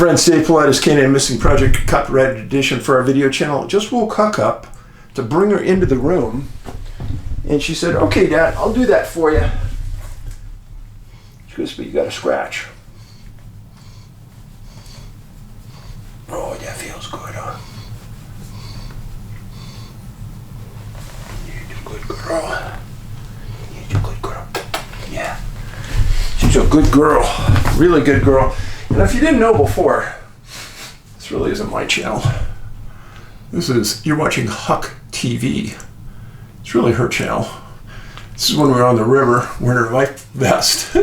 friend Steve Paulides, CanAm Missing Project copyrighted edition for our video channel. Just woke Huck up to bring her into the room, and she said, "Okay, Dad, I'll do that for you." She goes, "But you got a scratch." Oh, that feels good, huh? You're a good girl. You're a good girl. Yeah. She's a good girl. Really good girl. And if you didn't know before, this really isn't my channel. You're watching Huck TV. It's really her channel. This is when we're on the river wearing her life vest.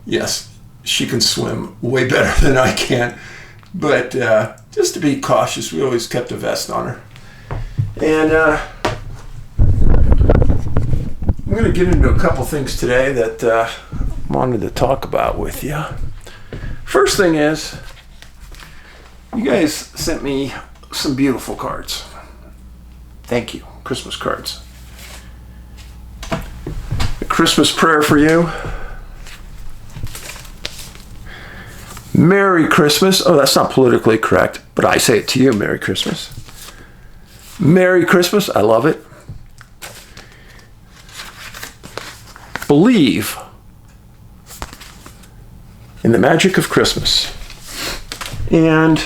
Yes, she can swim way better than I can. But just to be cautious, we always kept a vest on her. And I'm going to get into a couple things today that I wanted to talk about with you. First thing is, you guys sent me some beautiful cards. Thank you. Christmas cards. A Christmas prayer for you. Merry Christmas. Oh, that's not politically correct, but I say it to you. Merry Christmas. Merry Christmas. I love it. Believe in the magic of Christmas. And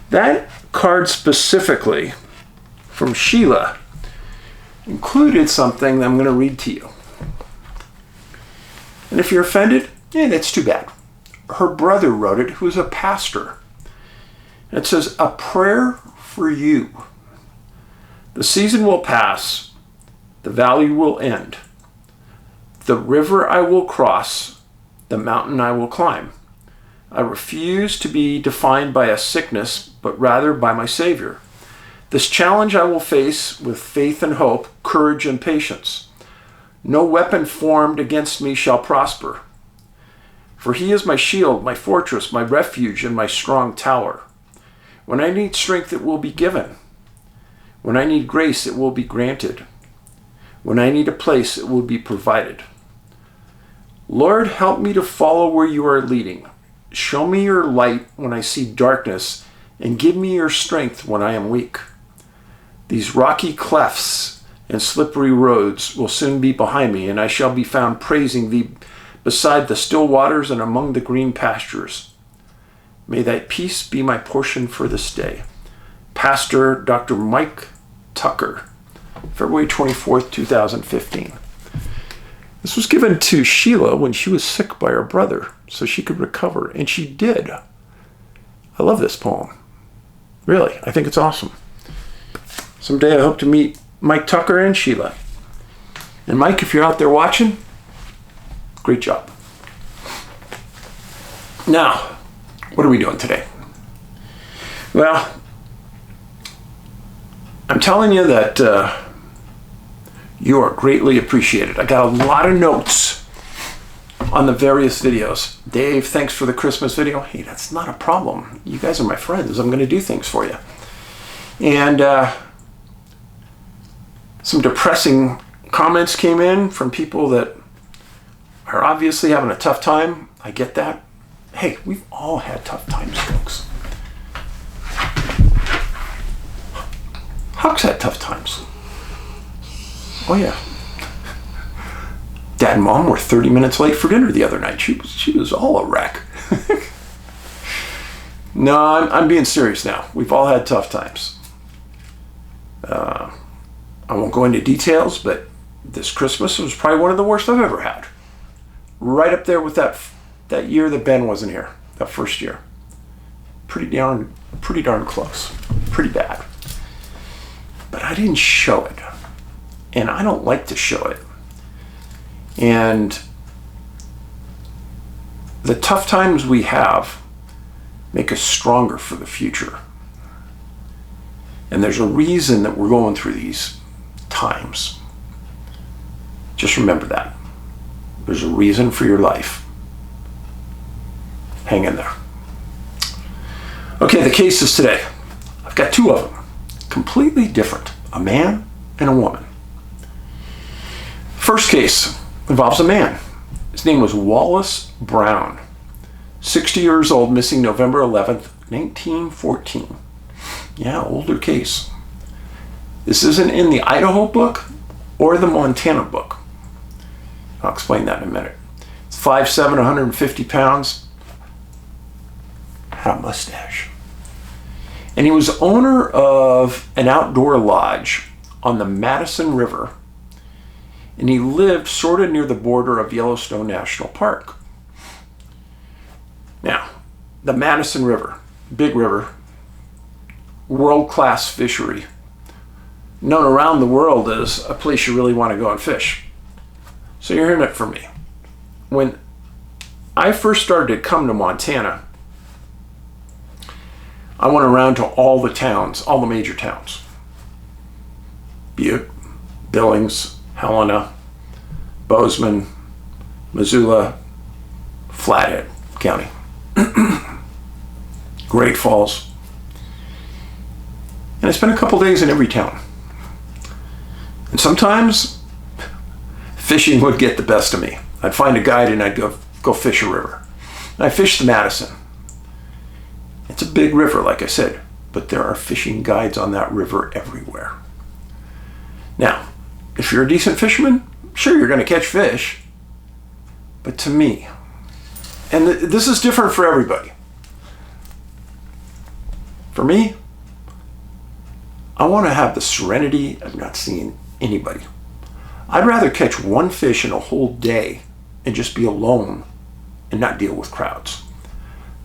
that card specifically from Sheila included something that I'm going to read to you. And if you're offended, that's too bad. Her brother wrote it, who is a pastor. And it says, "A prayer for you. The season will pass. The valley will end. The river I will cross. The mountain I will climb. I refuse to be defined by a sickness, but rather by my Savior. This challenge I will face with faith and hope, courage and patience. No weapon formed against me shall prosper. For he is my shield, my fortress, my refuge, and my strong tower. When I need strength, it will be given. When I need grace, it will be granted. When I need a place, it will be provided. Lord, help me to follow where you are leading. Show me your light when I see darkness, and give me your strength when I am weak. These rocky clefts and slippery roads will soon be behind me, and I shall be found praising thee beside the still waters and among the green pastures. May thy peace be my portion for this day." Pastor Dr. Mike Tucker, February 24th, 2015. This was given to Sheila when she was sick by her brother, so she could recover, and she did. I love this poem. Really, I think it's awesome. Someday I hope to meet Mike Tucker and Sheila. And Mike, if you're out there watching, great job. Now, what are we doing today? Well, I'm telling you that you are greatly appreciated. I got a lot of notes on the various videos. Dave, thanks for the Christmas video. Hey, that's not a problem. You guys are my friends. I'm going to do things for you. And some depressing comments came in from people that are obviously having a tough time. I get that. Hey, we've all had tough times, folks. Huck's had tough times. Oh yeah. Dad and Mom were 30 minutes late for dinner the other night. She was all a wreck. No, I'm being serious now. We've all had tough times. I won't go into details, but this Christmas was probably one of the worst I've ever had. Right up there with that year that Ben wasn't here, that first year. Pretty darn close. Pretty bad. But I didn't show it. And I don't like to show it. And the tough times we have make us stronger for the future. And there's a reason that we're going through these times. Just remember that. There's a reason for your life. Hang in there. Okay, the cases today. I've got two of them. Completely different. A man and a woman. First case involves a man. His name was Wallace Brown. 60 years old, missing November 11th, 1914. Yeah, older case. This isn't in the Idaho book or the Montana book. I'll explain that in a minute. It's 5'7", 150 pounds. Had a mustache. And he was owner of an outdoor lodge on the Madison River. And he lived sort of near the border of Yellowstone National Park. Now, the Madison River, big river, world-class fishery, known around the world as a place you really want to go and fish. So you're hearing it from me. When I first started to come to Montana, I went around to all the towns, all the major towns. Butte, Billings, Helena, Bozeman, Missoula, Flathead County, Great Falls. And I spent a couple days in every town. And sometimes fishing would get the best of me. I'd find a guide and I'd go fish a river. And I fished the Madison. It's a big river, like I said, but there are fishing guides on that river everywhere. Now, if you're a decent fisherman, sure, you're going to catch fish. But to me, and this is different for everybody. For me, I want to have the serenity of not seeing anybody. I'd rather catch one fish in a whole day and just be alone and not deal with crowds.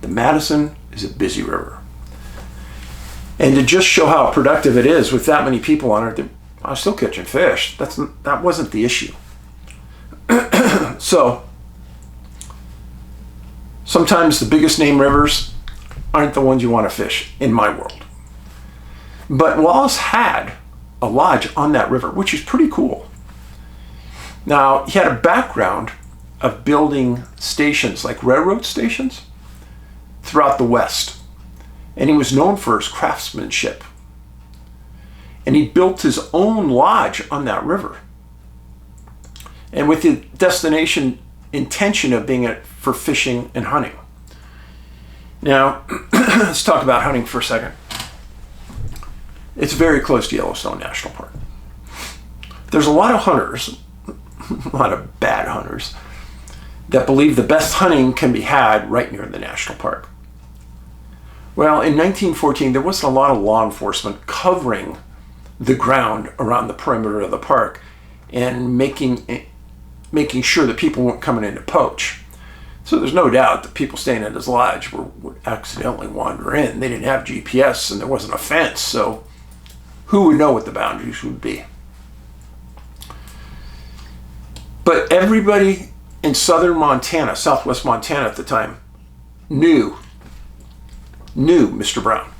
The Madison is a busy river. And to just show how productive it is with that many people on it, I was still catching fish. That wasn't the issue. So, sometimes the biggest name rivers aren't the ones you want to fish in my world. But Wallace had a lodge on that river, which is pretty cool. Now, he had a background of building stations, like railroad stations, throughout the West. And he was known for his craftsmanship. And he built his own lodge on that river. And with the destination intention of being for fishing and hunting. Now, let's talk about hunting for a second. It's very close to Yellowstone National Park. There's a lot of hunters, a lot of bad hunters, that believe the best hunting can be had right near the national park. Well, in 1914, there wasn't a lot of law enforcement covering the ground around the perimeter of the park and making sure that people weren't coming in to poach. So there's no doubt that people staying at his lodge would accidentally wander in. They didn't have GPS and there wasn't a fence, so who would know what the boundaries would be? But everybody in southern Montana, southwest Montana at the time, knew Mr. Brown.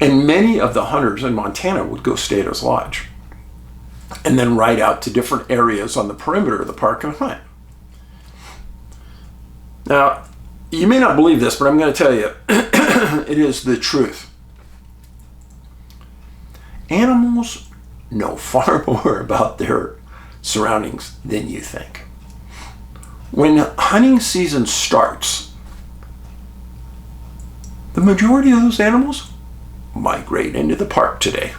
And many of the hunters in Montana would go stay at his lodge and then ride out to different areas on the perimeter of the park and hunt. Now, you may not believe this, but I'm going to tell you, it is the truth. Animals know far more about their surroundings than you think. When hunting season starts, the majority of those animals migrate into the park today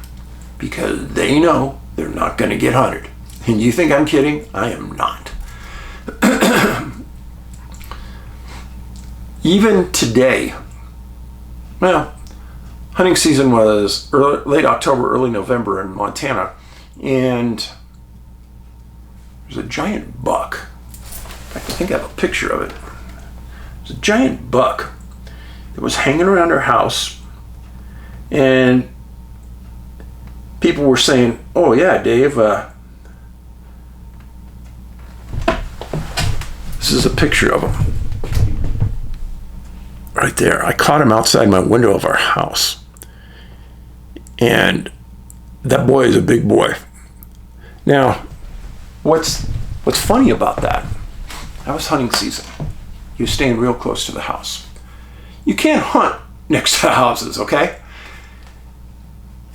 because they know they're not going to get hunted. And you think I'm kidding? I am not. Even today, well, hunting season was late October, early November in Montana, and there's a giant buck. In fact, I think I have a picture of it. There's a giant buck that was hanging around her house, and people were saying, "Oh yeah, Dave, this is a picture of him right there. I caught him outside my window of our house, and that boy is a big boy." Now, what's funny about that? That was hunting season. He was staying real close to the house. You can't hunt next to houses, okay?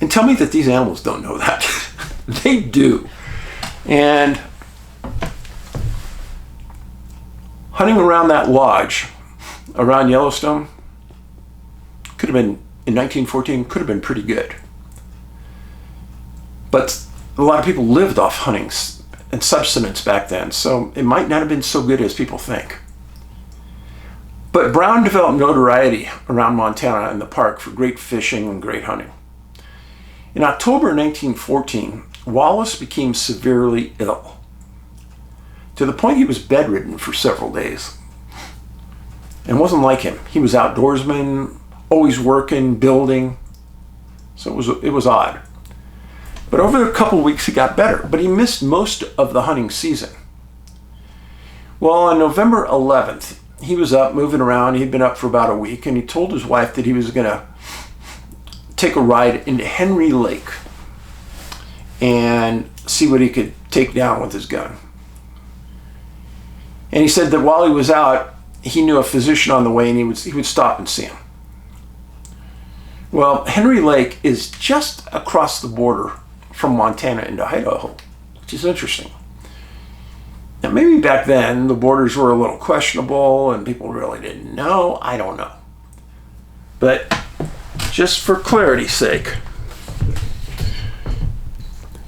And tell me that these animals don't know that. They do. And Hunting around that lodge, around Yellowstone, could have been, in 1914, could have been pretty good. But a lot of people lived off hunting and subsistence back then, so it might not have been so good as people think. But Brown developed notoriety around Montana and the park for great fishing and great hunting. In October 1914, Wallace became severely ill, to the point he was bedridden for several days. And it wasn't like him. He was outdoorsman, always working, building, so it was odd. But over a couple of weeks he got better, but he missed most of the hunting season. Well, on November 11th, he was up moving around. He'd been up for about a week, and he told his wife that he was going to take a ride into Henry Lake and see what he could take down with his gun. And he said that while he was out, he knew a physician on the way, and he would stop and see him. Well, Henry Lake is just across the border from Montana into Idaho, which is interesting. Now, maybe back then the borders were a little questionable and people really didn't know. I don't know. But just for clarity's sake,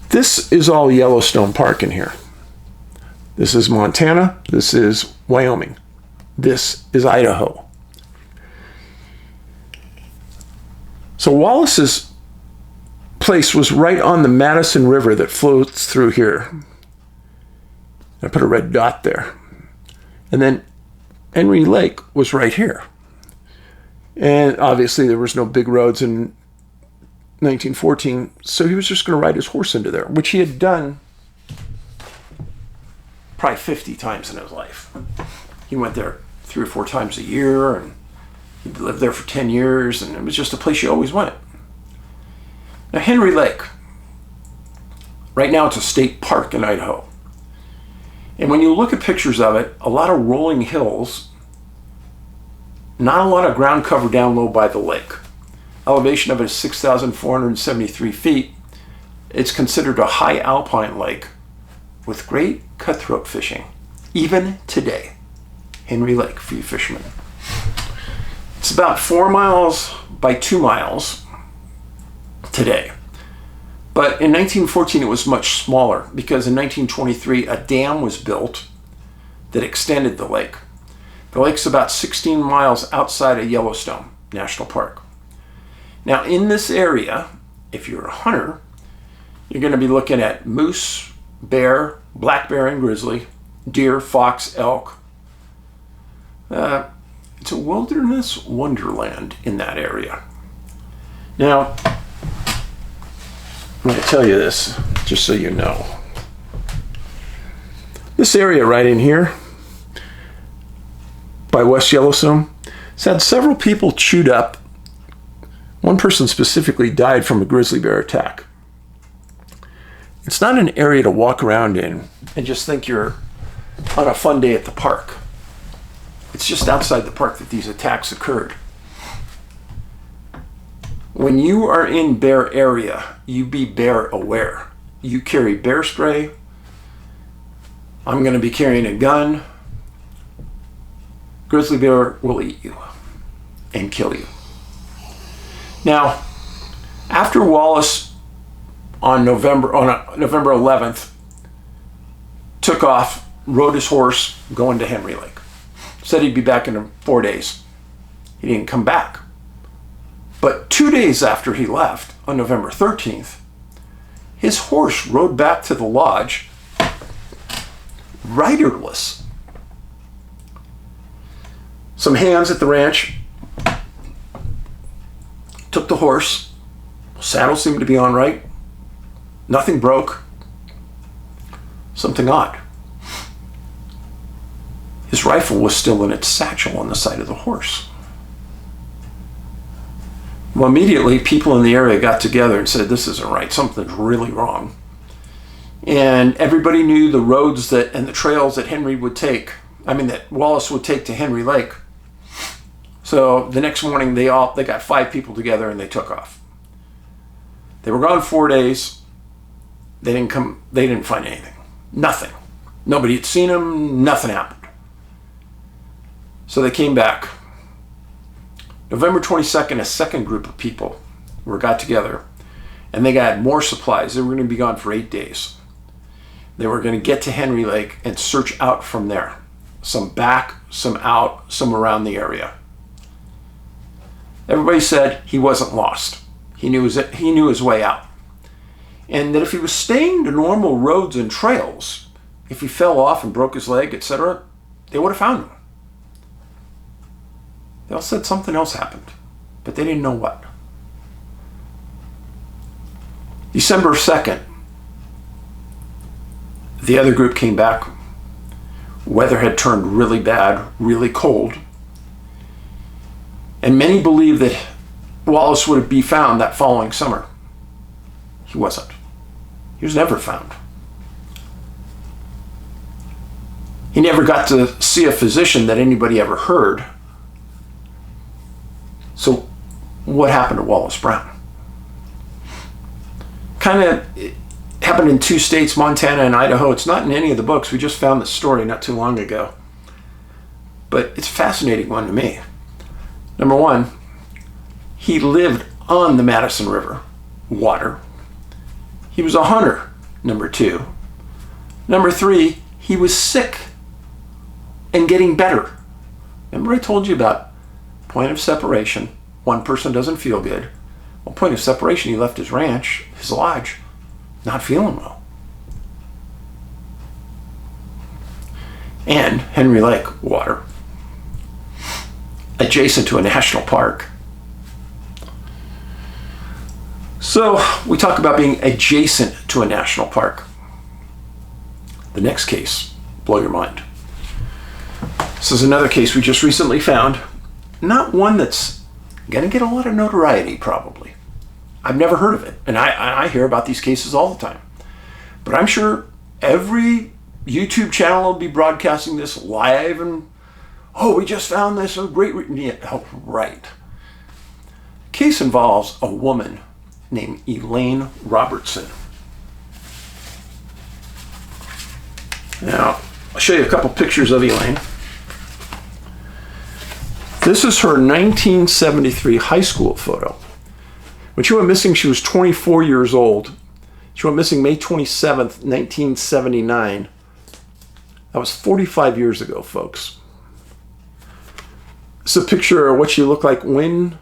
this is all Yellowstone Park in here. This is Montana. This is Wyoming. This is Idaho. So Wallace's place was right on the Madison River that flows through here. I put a red dot there. And then Henry Lake was right here. And obviously there was no big roads in 1914, so he was just going to ride his horse into there, which he had done probably 50 times in his life. He went there 3 or 4 times a year, and he lived there for 10 years, and it was just a place you always went. Now, Henry Lake, right now it's a state park in Idaho. And when you look at pictures of it, a lot of rolling hills, not a lot of ground cover down low by the lake. Elevation of it is 6,473 feet. It's considered a high alpine lake with great cutthroat fishing, even today. Henry Lake for you fishermen. It's about 4 miles by 2 miles today. But in 1914 it was much smaller, because in 1923 a dam was built that extended the lake. The lake's about 16 miles outside of Yellowstone National Park. Now in this area, if you're a hunter, you're going to be looking at moose, bear, black bear and grizzly, deer, fox, elk. It's a wilderness wonderland in that area. Now, I'm going to tell you this, just so you know. This area right in here, by West Yellowstone, has had several people chewed up. One person specifically died from a grizzly bear attack. It's not an area to walk around in and just think you're on a fun day at the park. It's just outside the park that these attacks occurred. When you are in bear area, you be bear aware. You carry bear spray. I'm going to be carrying a gun. Grizzly bear will eat you and kill you. Now, after Wallace on November 11th took off, rode his horse going to Henry Lake. Said he'd be back in 4 days. He didn't come back. But 2 days after he left, on November 13th, his horse rode back to the lodge riderless. Some hands at the ranch took the horse. Saddle seemed to be on right. Nothing broke. Something odd. His rifle was still in its satchel on the side of the horse. Well, immediately people in the area got together and said, this isn't right, something's really wrong. And everybody knew the roads and the trails that that Wallace would take to Henry Lake. So the next morning they got 5 people together and they took off. They were gone 4 days. They didn't find anything. Nothing. Nobody had seen them, nothing happened. So they came back. November 22nd, a second group of people got together, and they got more supplies. They were going to be gone for 8 days. They were going to get to Henry Lake and search out from there. Some back, some out, some around the area. Everybody said he wasn't lost. He knew his way out. And that if he was staying to normal roads and trails, if he fell off and broke his leg, etc., they would have found him. They all said something else happened, but they didn't know what. December 2nd, the other group came back. Weather had turned really bad, really cold. And many believed that Wallace would be found that following summer. He wasn't. He was never found. He never got to see a physician that anybody ever heard. So what happened to Wallace Brown? Kind of happened in 2 states, Montana and Idaho. It's not in any of the books. We just found the story not too long ago. But it's a fascinating one to me. Number one, he lived on the Madison River, water. He was a hunter, number 2. Number 3, he was sick and getting better. Remember I told you about point of separation. One person doesn't feel good. Well, point of separation, he left his ranch, his lodge, not feeling well. And Henry Lake, water. Adjacent to a national park. So we talk about being adjacent to a national park. The next case, blow your mind. This is another case we just recently found. Not one that's going to get a lot of notoriety, probably. I've never heard of it, and I hear about these cases all the time. But I'm sure every YouTube channel will be broadcasting this live, and we just found this, great. Right. The case involves a woman named Elaine Robertson. Now, I'll show you a couple pictures of Elaine. This is her 1973 high school photo. When she went missing, she was 24 years old. She went missing May 27th, 1979. That was 45 years ago, folks. It's a picture of what she looked like when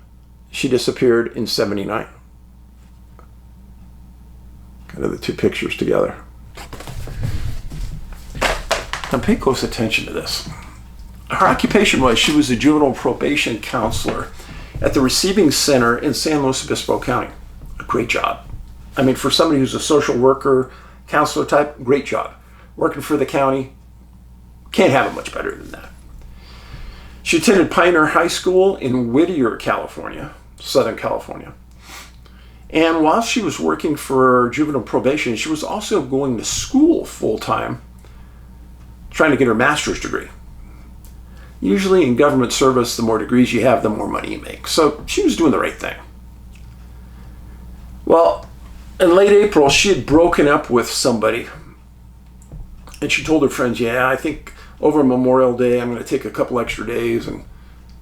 she disappeared in 79. Kind of the 2 pictures together. Now pay close attention to this. Her occupation was she was a juvenile probation counselor at the receiving center in San Luis Obispo County. A great job. I mean, for somebody who's a social worker, counselor type, great job. Working for the county, can't have it much better than that. She attended Pioneer High School in Whittier, California, Southern California. And while she was working for juvenile probation, she was also going to school full-time, trying to get her master's degree. Usually in government service, the more degrees you have, the more money you make. So she was doing the right thing. Well, in late April, she had broken up with somebody. And she told her friends, I think over Memorial Day, I'm going to take a couple extra days and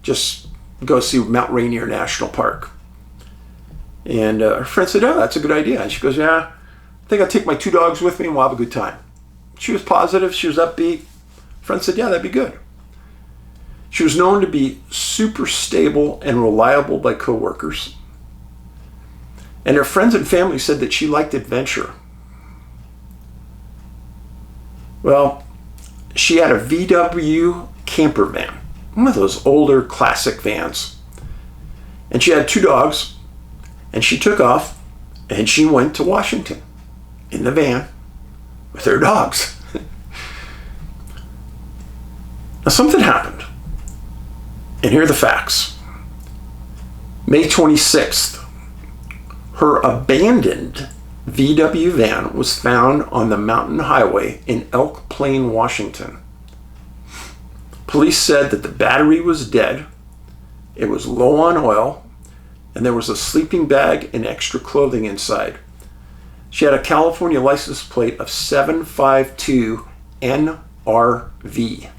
just go see Mount Rainier National Park. And her friend said, that's a good idea. And she goes, I think I'll take my 2 dogs with me and we'll have a good time. She was positive. She was upbeat. Friend said, that'd be good. She was known to be super stable and reliable by coworkers. And her friends and family said that she liked adventure. Well, she had a VW camper van, one of those older classic vans. And she had 2 dogs, and she took off, and she went to Washington in the van with her dogs. Now something happened. And here are the facts. May 26th, her abandoned VW van was found on the mountain highway in Elk Plain, Washington. Police said that the battery was dead, it was low on oil, and there was a sleeping bag and extra clothing inside. She had a California license plate of 752 NRV.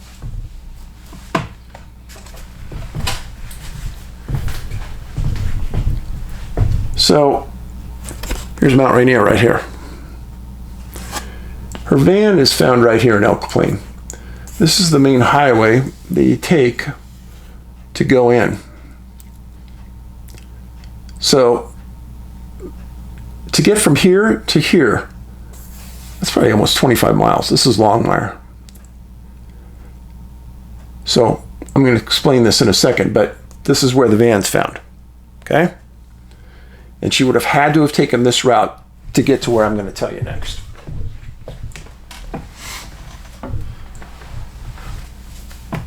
So here's Mount Rainier right here. Her van is found right here in Elk Plain. This is the main highway that you take to go in. So to get from here to here, that's probably almost 25 miles. This is Longmire. So I'm going to explain this in a second, but this is where the van's found. Okay? And she would have had to have taken this route to get to where I'm going to tell you next.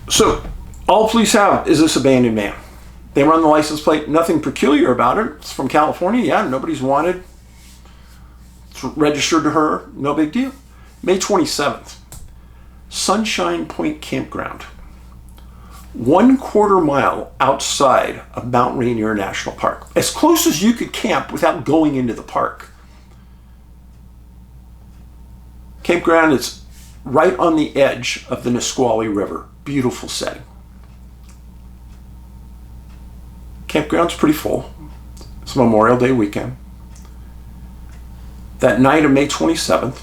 So, all police have is this abandoned van. They run the license plate, nothing peculiar about it. It's from California, yeah, nobody's wanted. It's registered to her, no big deal. May 27th, Sunshine Point Campground. 1/4 mile outside of Mount Rainier National Park. As close as you could camp without going into the park. Campground is right on the edge of the Nisqually River. Beautiful setting. Campground's pretty full. It's Memorial Day weekend. That night of May 27th,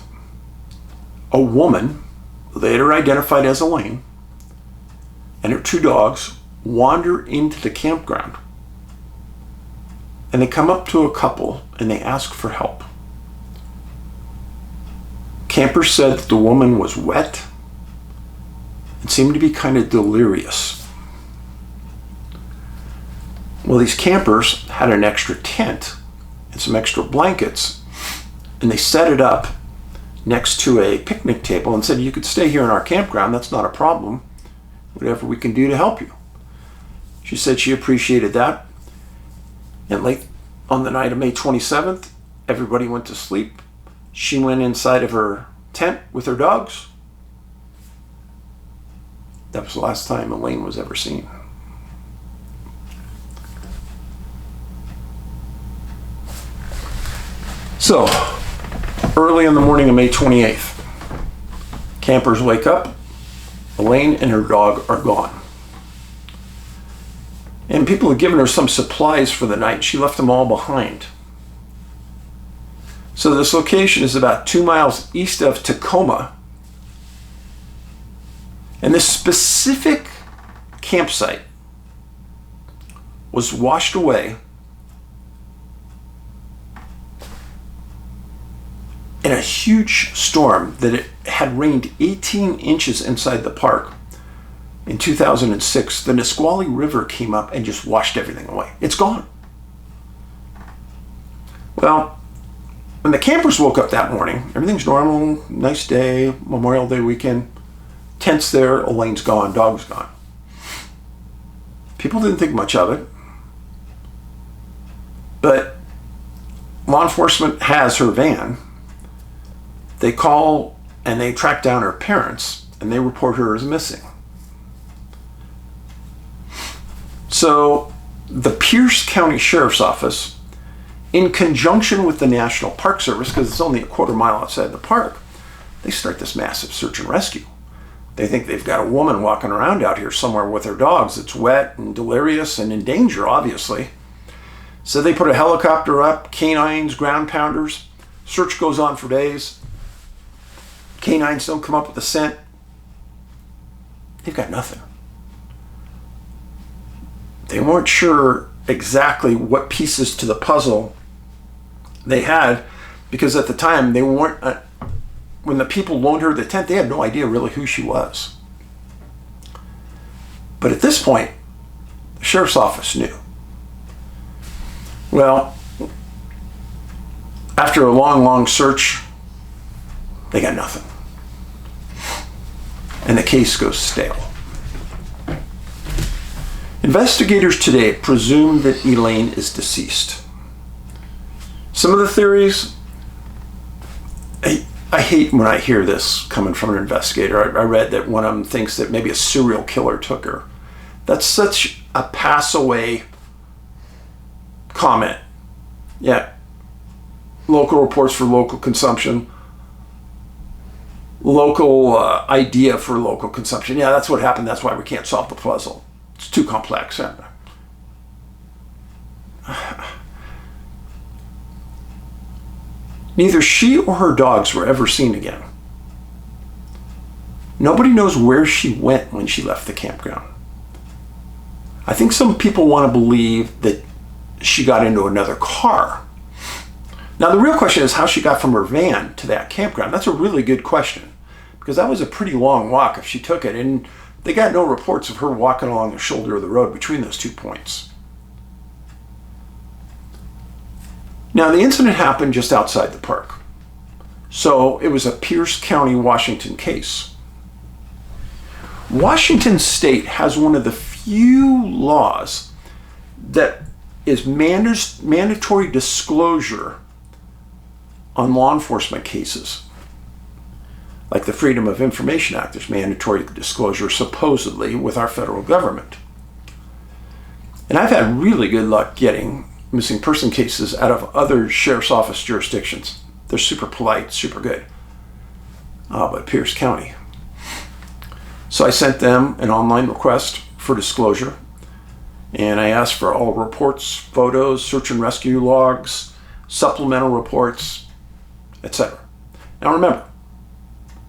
a woman, later identified as Elaine, and her 2 dogs wander into the campground. And they come up to a couple and they ask for help. Campers said that the woman was wet and seemed to be kind of delirious. Well, these campers had an extra tent and some extra blankets, and they set it up next to a picnic table and said, you could stay here in our campground, that's not a problem. Whatever we can do to help you. She said she appreciated that. And late on the night of May 27th, everybody went to sleep. She went inside of her tent with her dogs. That was the last time Elaine was ever seen. So, early in the morning of May 28th, campers wake up. Elaine and her dog are gone. And people had given her some supplies for the night. She left them all behind. So this location is about 2 miles east of Tacoma. And this specific campsite was washed away in a huge storm that it had rained 18 inches inside the park. In 2006, the Nisqually River came up and just washed everything away. It's gone. Well, when the campers woke up that morning, everything's normal, nice day, Memorial Day weekend. Tent's there, Elaine's gone, dog's gone. People didn't think much of it. But law enforcement has her van. They call and they track down her parents and they report her as missing. So the Pierce County Sheriff's Office, in conjunction with the National Park Service, because it's only a 1/4 mile outside the park, they start this massive search and rescue. They think they've got a woman walking around out here somewhere with her dogs that's wet and delirious and in danger, obviously. So they put a helicopter up, canines, ground pounders. Search goes on for days. Canines don't come up with a scent. They've got nothing. They weren't sure exactly what pieces to the puzzle they had, because at the time they weren't, when the people loaned her the tent, they had no idea really who she was. But at this point, the sheriff's office knew. Well, after a long search, they got nothing. And the case goes stale. Investigators today presume that Elaine is deceased. Some of the theories, I hate when I hear this coming from an investigator. I read that one of them thinks that maybe a serial killer took her. That's such a pass away comment. Yeah. Local reports for local consumption. Local idea for local consumption. Yeah, that's what happened. That's why we can't solve the puzzle. It's too complex. Neither she or her dogs were ever seen again. Nobody knows where she went when she left the campground. I think some people want to believe that she got into another car. Now, the real question is how she got from her van to that campground. That's a really good question, because that was a pretty long walk if she took it, and they got no reports of her walking along the shoulder of the road between those 2 points. Now, the incident happened just outside the park, so it was a Pierce County, Washington case. Washington State has one of the few laws that is mandatory disclosure on law enforcement cases. Like the Freedom of Information Act, there's mandatory disclosure supposedly with our federal government. And I've had really good luck getting missing person cases out of other sheriff's office jurisdictions. They're super polite, super good. But Pierce County. So I sent them an online request for disclosure, and I asked for all reports, photos, search and rescue logs, supplemental reports, etc. Now remember,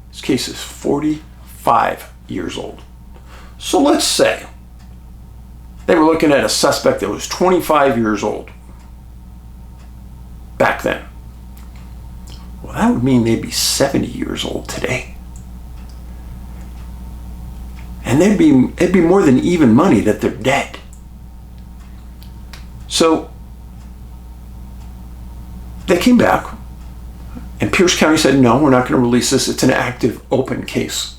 this case is 45 years old. So let's say they were looking at a suspect that was 25 years old back then. Well, that would mean they'd be 70 years old today. And it'd be more than even money that they're dead. So they came back, and Pierce County said, no, we're not going to release this. It's an active, open case.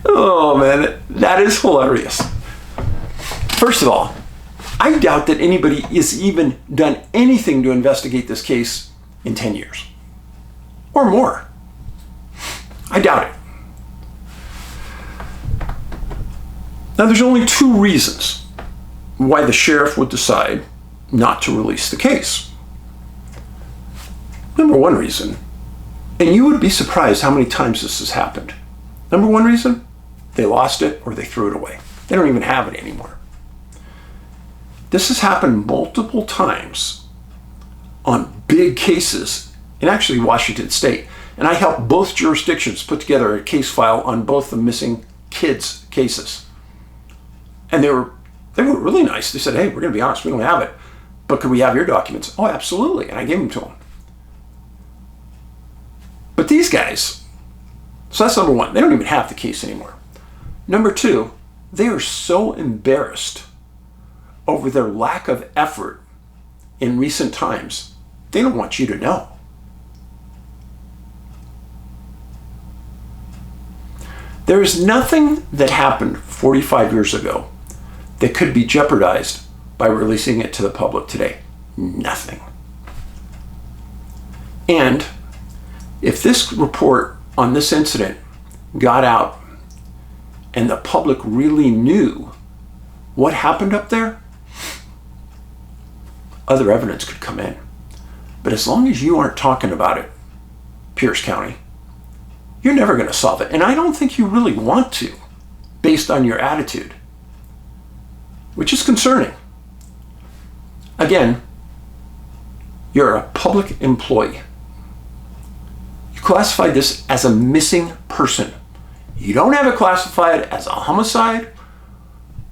Oh, man, that is hilarious. First of all, I doubt that anybody has even done anything to investigate this case in 10 years or more. I doubt it. Now, there's only 2 reasons why the sheriff would decide not to release the case. Number 1 reason, and you would be surprised how many times this has happened. Number 1 reason, they lost it or they threw it away. They don't even have it anymore. This has happened multiple times on big cases in actually Washington State. And I helped both jurisdictions put together a case file on both the missing kids cases. And they were really nice. They said, hey, we're going to be honest, we don't have it, but could we have your documents? Oh, absolutely. And I gave them to them. But these guys, so that's number 1. They don't even have the case anymore. Number 2, they are so embarrassed over their lack of effort in recent times, they don't want you to know. There is nothing that happened 45 years ago that could be jeopardized by releasing it to the public today. Nothing. And if this report on this incident got out and the public really knew what happened up there, other evidence could come in. But as long as you aren't talking about it, Pierce County, you're never going to solve it. And I don't think you really want to, based on your attitude, which is concerning. Again, you're a public employee. You classified this as a missing person. You don't have it classified as a homicide,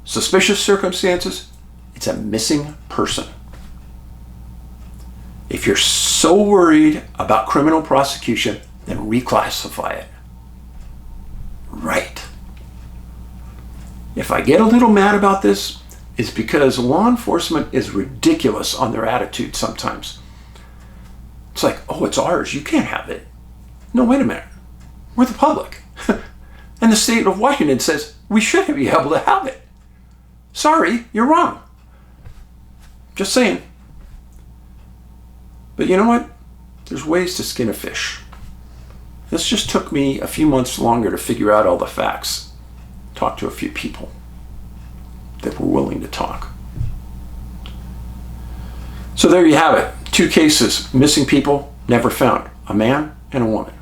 suspicious circumstances. It's a missing person. If you're so worried about criminal prosecution, then reclassify it. Right. If I get a little mad about this, it's because law enforcement is ridiculous on their attitude sometimes. It's like, oh, it's ours. You can't have it. No, wait a minute. We're the public. And the state of Washington says we should be able to have it. Sorry, you're wrong. Just saying. But you know what? There's ways to skin a fish. This just took me a few months longer to figure out all the facts. Talk to a few people that were willing to talk. So there you have it. 2 cases, missing people, never found. A man and a woman.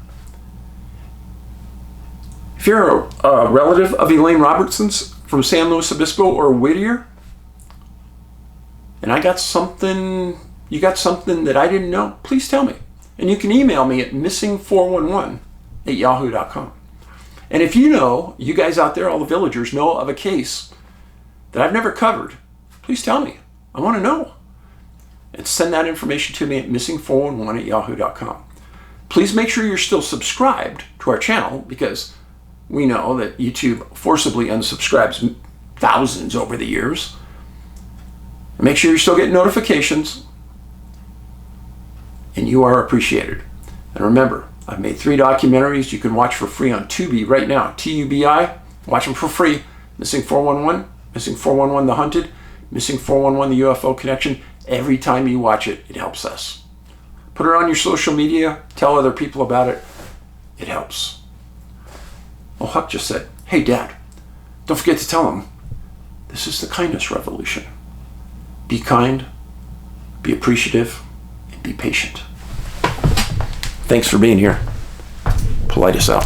If you're a relative of Elaine Robertson's from San Luis Obispo or Whittier, and I got something you got something that I didn't know, please tell me. And you can email me at missing411@yahoo.com. And if you guys out there, all the villagers, know of a case that I've never covered, please tell me. I want to know. And send that information to me at missing411@yahoo.com. Please make sure you're still subscribed to our channel, because we know that YouTube forcibly unsubscribes thousands over the years. And make sure you're still getting notifications. And you are appreciated. And remember, I've made 3 documentaries you can watch for free on Tubi right now. TUBI, watch them for free. Missing 411, Missing 411 The Hunted, Missing 411 The UFO Connection. Every time you watch it, it helps us. Put it on your social media, tell other people about it. It helps. Oh, Huck just said, hey Dad, don't forget to tell him, this is the kindness revolution. Be kind, be appreciative, and be patient. Thanks for being here. Paulides out.